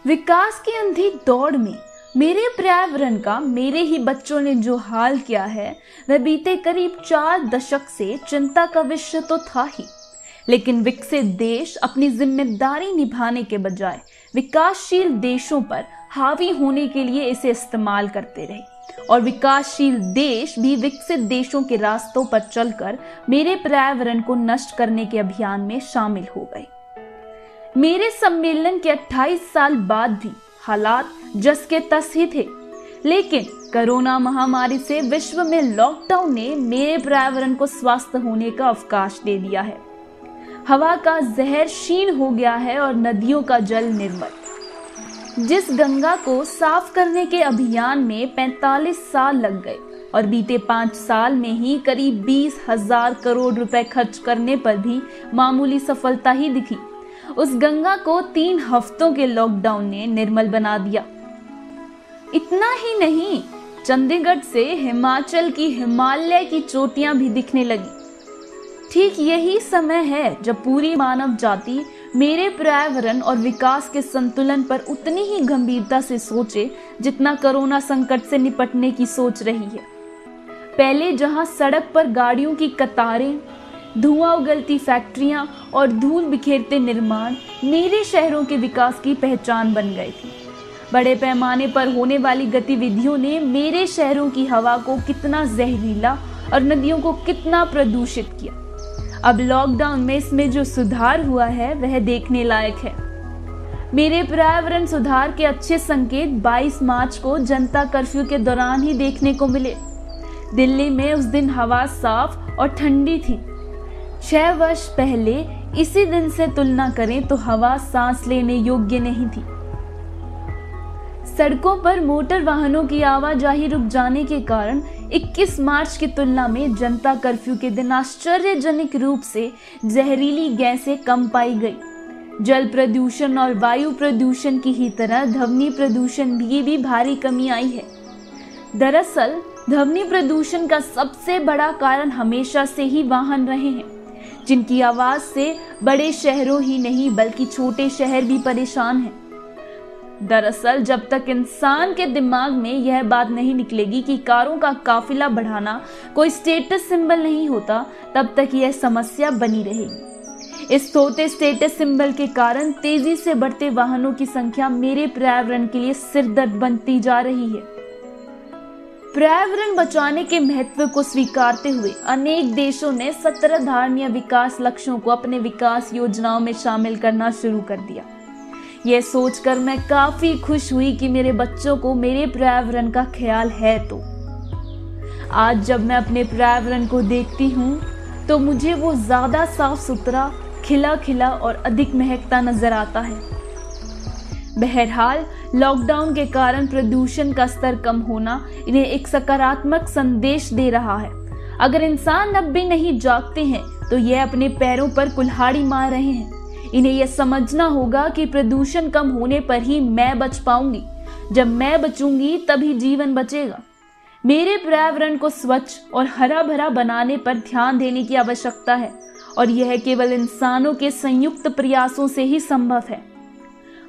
विकास की अंधी दौड़ में मेरे पर्यावरण का मेरे ही बच्चों ने जो हाल किया है वह बीते करीब 4 दशक से चिंता का विषय तो था ही, लेकिन विकसित देश अपनी जिम्मेदारी निभाने के बजाय विकासशील देशों पर हावी होने के लिए इसे इस्तेमाल करते रहे और विकासशील देश भी विकसित देशों के रास्तों पर चलकर मेरे पर्यावरण को नष्ट करने के अभियान में शामिल हो गए। मेरे सम्मेलन के 28 साल बाद भी हालात जस के तस ही थे, लेकिन कोरोना महामारी से विश्व में लॉकडाउन ने मेरे पर्यावरण को स्वस्थ होने का अवकाश दे दिया है। हवा का जहर क्षीण हो गया है और नदियों का जल निर्मल। जिस गंगा को साफ करने के अभियान में 45 साल लग गए और बीते 5 साल में ही करीब 20,000 करोड़ रुपए खर्च करने पर भी मामूली सफलता ही दिखी, उस गंगा को 3 हफ्तों के लॉकडाउन ने निर्मल बना दिया। इतना ही नहीं, चंडीगढ़ से हिमाचल की हिमालय की चोटियां भी दिखने लगी। ठीक यही समय है जब पूरी मानव जाति मेरे पर्यावरण और विकास के संतुलन पर उतनी ही गंभीरता से सोचे जितना कोरोना संकट से निपटने की सोच रही है। पहले जहां सड़क पर गाड़ियों की कतारें, धुआं उगलती फैक्ट्रियां और धूल बिखेरते निर्माण मेरे शहरों के विकास की पहचान बन गए थे, बड़े पैमाने पर होने वाली गतिविधियों ने मेरे शहरों की हवा को कितना जहरीला और नदियों को कितना प्रदूषित किया। अब लॉकडाउन में इसमें जो सुधार हुआ है वह देखने लायक है। मेरे पर्यावरण सुधार के अच्छे संकेत 22 मार्च को जनता कर्फ्यू के दौरान ही देखने को मिले। दिल्ली में उस दिन हवा साफ और ठंडी थी। 6 वर्ष पहले इसी दिन से तुलना करें तो हवा सांस लेने योग्य नहीं थी। सड़कों पर मोटर वाहनों की आवाजाही रुक जाने के कारण 21 मार्च की तुलना में जनता कर्फ्यू के दिन आश्चर्यजनक रूप से जहरीली गैसें कम पाई गई। जल प्रदूषण और वायु प्रदूषण की ही तरह ध्वनि प्रदूषण भी भारी कमी आई है। दरअसल ध्वनि प्रदूषण का सबसे बड़ा कारण हमेशा से ही वाहन रहे हैं, जिनकी आवाज से बड़े शहरों ही नहीं बल्कि छोटे शहर भी परेशान हैं। दरअसल जब तक इंसान के दिमाग में यह बात नहीं निकलेगी कि कारों का काफिला बढ़ाना कोई स्टेटस सिंबल नहीं होता, तब तक यह समस्या बनी रहेगी। इस छोटे स्टेटस सिंबल के कारण तेजी से बढ़ते वाहनों की संख्या मेरे पर्यावरण के लिए सिरदर्द बनती जा रही है। पर्यावरण बचाने के महत्व को स्वीकारते हुए अनेक देशों ने 17 धारणीय विकास लक्ष्यों को अपने विकास योजनाओं में शामिल करना शुरू कर दिया। यह सोचकर मैं काफी खुश हुई कि मेरे बच्चों को मेरे पर्यावरण का ख्याल है। तो आज जब मैं अपने पर्यावरण को देखती हूँ तो मुझे वो ज्यादा साफ सुथरा, खिला खिला और अधिक महकता नजर आता है। बहरहाल लॉकडाउन के कारण प्रदूषण का स्तर कम होना इन्हें एक सकारात्मक संदेश दे रहा है। अगर इंसान अब भी नहीं जागते हैं तो यह अपने पैरों पर कुल्हाड़ी मार रहे हैं। इन्हें यह समझना होगा कि प्रदूषण कम होने पर ही मैं बच पाऊंगी। जब मैं बचूंगी तभी जीवन बचेगा। मेरे पर्यावरण को स्वच्छ और हरा भरा बनाने पर ध्यान देने की आवश्यकता है और यह केवल इंसानों के संयुक्त प्रयासों से ही संभव है।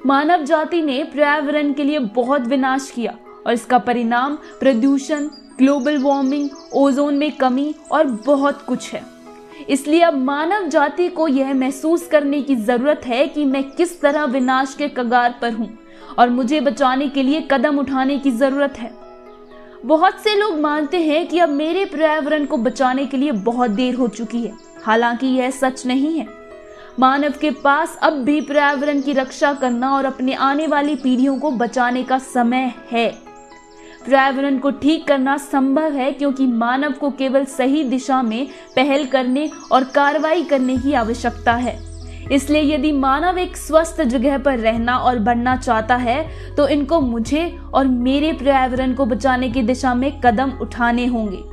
मानव जाति ने पर्यावरण के लिए बहुत विनाश किया और इसका परिणाम प्रदूषण, ग्लोबल वार्मिंग, ओजोन में कमी और बहुत कुछ है। इसलिए अब मानव जाति को यह महसूस करने की जरूरत है कि मैं किस तरह विनाश के कगार पर हूं और मुझे बचाने के लिए कदम उठाने की जरूरत है। बहुत से लोग मानते हैं कि अब मेरे पर्यावरण को बचाने के लिए बहुत देर हो चुकी है, हालांकि यह सच नहीं है। मानव के पास अब भी पर्यावरण की रक्षा करना और अपने आने वाली पीढ़ियों को बचाने का समय है। पर्यावरण को ठीक करना संभव है क्योंकि मानव को केवल सही दिशा में पहल करने और कार्रवाई करने की आवश्यकता है। इसलिए यदि मानव एक स्वस्थ जगह पर रहना और बढ़ना चाहता है तो इनको मुझे और मेरे पर्यावरण को बचाने की दिशा में कदम उठाने होंगे।